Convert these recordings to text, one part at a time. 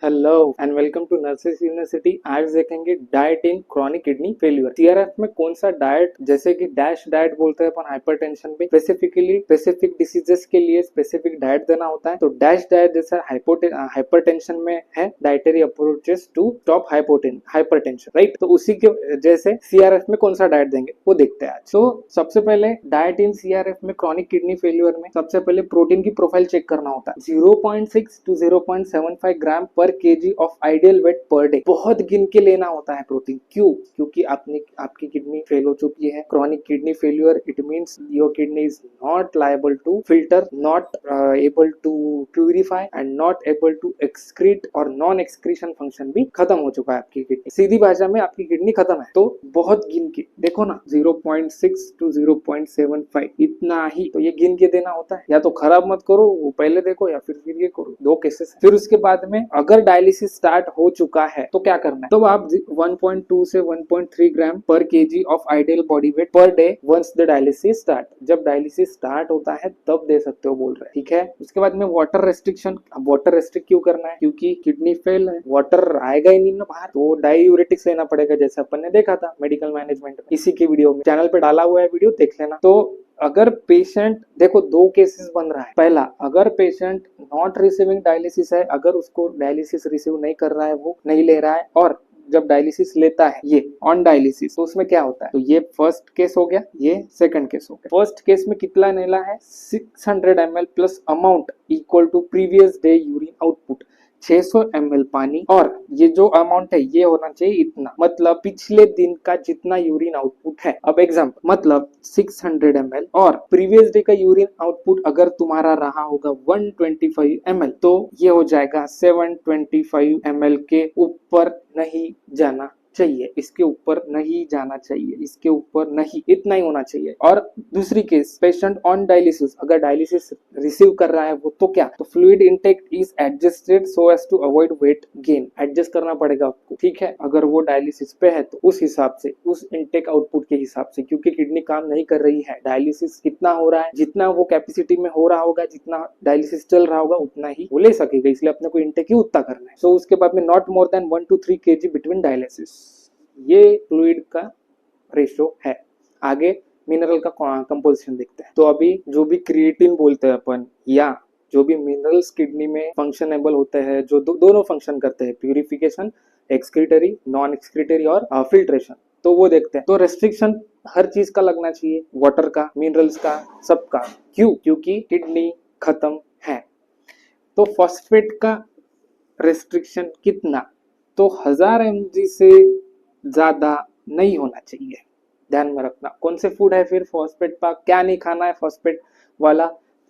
Hello and welcome to nurses university. आज देखेंगे diet in chronic kidney failure. CRF में कौन सा डाइट, जैसे कि डैश डाइट बोलते हैं अपन हाइपरटेंशन पे, स्पेसिफिकली स्पेसिफिक डिसीजेस के लिए स्पेसिफिक डाइट देना होता है। तो डैश डाइट जैसा हाइपरटेंशन में है dietary approaches to stop hypertension, right. तो उसी के जैसे सीआरएफ में कौन सा डाइट देंगे वो देखते हैं आज। तो सबसे पहले डाइट इन सीआरएफ में क्रॉनिक किडनी फेल्यूर में सबसे पहले प्रोटीन की प्रोफाइल चेक करना होता है। 0.6 to 0.75 gram per KG of ideal weight per day. बहुत गिन के लेना होता है प्रोटीन। क्यों? क्योंकि आपकी किडनी फेल हो चुकी है। Chronic kidney failure it means your kidney is not liable to filter, not able to purify and not able to excrete, और नॉन एक्सक्रीशन फंक्शन भी खत्म हो चुका है आपकी किडनी। सीधी भाषा में आपकी किडनी खत्म है। तो बहुत गिन के देखो ना, 0.6 to 0.75 इतना ही तो ये गिन के देना होता है। या तो खराब मत करो, वो पहले देखो, या फिर ये करो। दो केसेस है। फिर उसके बाद में अगर डायलिसिस स्टार्ट हो चुका है तो क्या करना है? तो आप 1.2 से 1.3 gram per KG of ideal body weight per day once the dialysis start. जब डायलिसिस स्टार्ट होता है तब दे सकते हो, बोल रहे हैं, ठीक है। उसके बाद में वाटर रेस्ट्रिक्शन। वाटर रेस्ट्रिक्ट क्यों करना है? क्योंकि किडनी फेल है, वाटर आएगा ही नहीं ना बाहर, तो डायूरेटिक्स लेना पड़ेगा, जैसे अपन ने देखा था मेडिकल मैनेजमेंट में। इसी की वीडियो में चैनल पे डाला हुआ है, वीडियो देख लेना। तो अगर पेशेंट, देखो दो केसेस बन रहा है। पहला, अगर पेशेंट नॉट रिसीविंग डायलिसिस है, अगर उसको डायलिसिस रिसीव नहीं कर रहा है, वो नहीं ले रहा है, और जब डायलिसिस लेता है ये ऑन डायलिसिस, तो उसमें क्या होता है? तो ये फर्स्ट केस हो गया, ये सेकंड केस हो गया। फर्स्ट केस में कितना लेना है? 600 ml plus amount equal to previous day urine output. 600 ml पानी, और ये जो अमाउंट है ये होना चाहिए इतना, मतलब पिछले दिन का जितना यूरिन आउटपुट है। अब एग्जाम्पल, मतलब 600 ml और प्रीवियस डे का यूरिन आउटपुट अगर तुम्हारा रहा होगा 125 ml, तो ये हो जाएगा 725 ml के ऊपर नहीं जाना चाहिए, इसके ऊपर नहीं जाना चाहिए, इसके ऊपर नहीं, इतना ही होना चाहिए। और दूसरी केस, पेशेंट ऑन डायलिसिस, अगर डायलिसिस रिसीव कर रहा है वो, तो क्या? तो fluid intake is adjusted so as to avoid weight gain. Adjust करना पड़ेगा आपको, ठीक है। अगर वो डायलिसिस पे है तो उस हिसाब से, उस इनटेक आउटपुट के हिसाब से, क्योंकि किडनी काम नहीं कर रही है। डायलिसिस कितना हो रहा है, जितना वो कैपेसिटी में हो रहा होगा, जितना डायलिसिस चल रहा होगा उतना ही वो ले सकेगा, इसलिए अपने को इनटेक ही उतना करना है। सो उसके बाद में not more than 1 to 3 kg between dialysis, ये फ्लूइड का रेशो है। आगे मिनरल का कंपोजिशन देखते हैं। तो अभी जो भी क्रिएटिन बोलते हैं अपन, या जो भी मिनरल्स किडनी में फंक्शनेबल होते हैं, जो दोनों फंक्शन करते हैं, प्यूरिफिकेशन, एक्सक्रीटरी, नॉन एक्सक्रीटरी और फिल्ट्रेशन, तो वो देखते हैं। तो रेस्ट्रिक्शन हर चीज का लगना चाहिए, वाटर का, मिनरल्स का, सबका। क्यों? क्योंकि किडनी खत्म है। तो फॉस्फेट का रेस्ट्रिक्शन कितना? तो 1000 mg से ज्यादा नहीं होना चाहिए, ध्यान में रखना। कौन से फूड है फिर फॉस्फेट का? क्या नहीं खाना है फॉस्फेट वाला?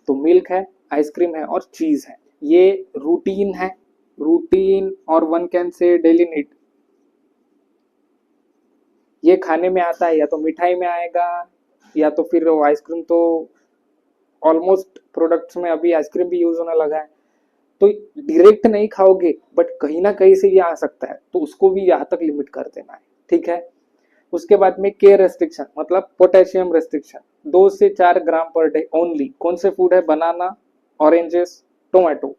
तो मिल्क है, आइसक्रीम है और चीज है। ये रूटीन है, रूटीन, और one can say daily need. ये खाने में आता है, या तो मिठाई में आएगा, या तो फिर आइसक्रीम। तो ऑलमोस्ट प्रोडक्ट्स में अभी आइसक्रीम भी यूज होने लगा है। तो डायरेक्ट नहीं खाओगे, बट कहीं ना कहीं से ये आ सकता है, तो उसको भी यहाँ तक लिमिट कर देना है, ठीक है। उसके बाद में के रेस्ट्रिक्शन, मतलब पोटेशियम रेस्ट्रिक्शन, 2 से 4 ग्राम पर डे ओनली। कौन से फूड है? बनाना, ऑरेंजेस, टोमेटो।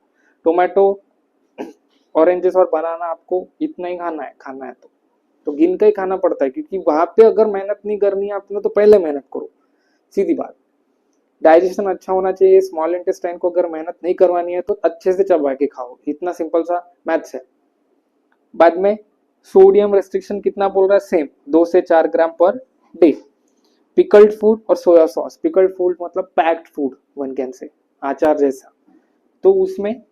टोमेटो, ऑरेंजेस और बनाना आपको इतना ही खाना है तो गिन के ही खाना पड़ता है, क्योंकि वहां पे अगर मेहनत नहीं करनी है आपने, तो पहले मेहनत करो, सीधी बात। डाइजेशन अच्छा होना चाहिए। स्मॉल इंटेस्टाइन को अगर मेहनत नहीं करवानी है तो अच्छे से चबा के खाओ, इतना सिंपल सा मैथ्स है। बाद में सोडियम रेस्ट्रिक्शन कितना बोल रहा है? सेम, 2 से 4 ग्राम पर डे। पिकल्ड फूड और सोया सॉस। पिकल्ड फूड मतलब packed food, one can say, आचार जैसा, तो उसमें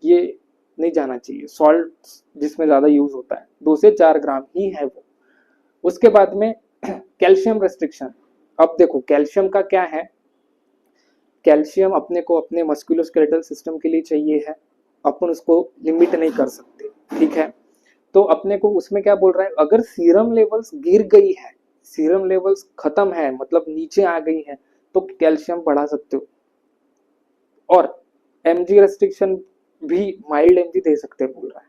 ये नहीं जाना चाहिए। सॉल्ट जिसमें ज्यादा यूज होता है, 2 से 4 ग्राम ही है वो। उसके बाद में कैल्शियम रेस्ट्रिक्शन। अब देखो कैल्शियम का क्या है, कैल्शियम अपने को अपने मस्कुलोस्केलेटल सिस्टम के लिए चाहिए है, अपन उसको लिमिट नहीं कर सकते, ठीक है। तो अपने को उसमें क्या बोल रहा है, अगर सीरम लेवल्स गिर गई है, सीरम लेवल्स खत्म है, मतलब नीचे आ गई है, तो कैल्शियम बढ़ा सकते हो। और एमजी रेस्ट्रिक्शन भी माइल्ड एमजी दे सकते हैं बोल रहा है,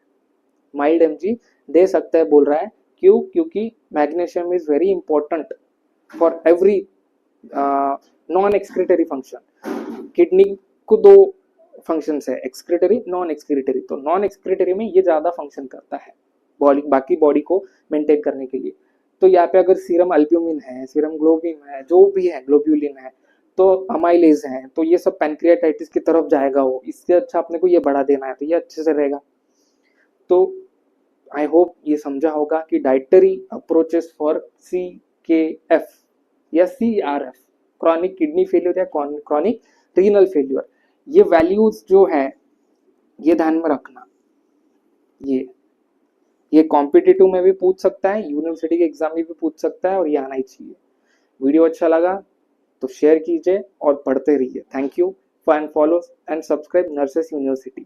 माइल्ड एमजी दे सकता है बोल रहा है। क्यों? क्योंकि magnesium is very important for every non excretory function. Kidney को दो फंक्शंस है, एक्सक्रीटरी, नॉन एक्सक्रीटरी। तो नॉन एक्सक्रीटरी में ये ज़्यादा फंक्शन करता है बॉडी, बाकी बॉडी को मेंटेन करने के लिए। तो यहाँ पे अगर सीरम अल्ब्यूमिन है, सीरम ग्लोबिन है, जो भी है, ग्लोब्यूलिन है, तो अमाइलेज है, तो ये सब पैंक्रियाटाइटिस की तरफ जाएगा वो। इससे अच्छा अपने को ये बढ़ा देना है, तो ये अच्छे से रहेगा। तो आई होप ये समझा होगा कि डाइटरी अप्रोचेस फॉर CKF या CRF, क्रॉनिक किडनी फेलियर या क्रॉनिक रीनल फेलियर, ये वैल्यूज जो है ये ध्यान में रखना। ये कॉम्पिटिटिव में भी पूछ सकता है, यूनिवर्सिटी के एग्जाम में भी पूछ सकता है, और ये आना ही चाहिए। वीडियो अच्छा लगा तो शेयर कीजिए और पढ़ते रहिए। Thank you for and follow and subscribe nurses university.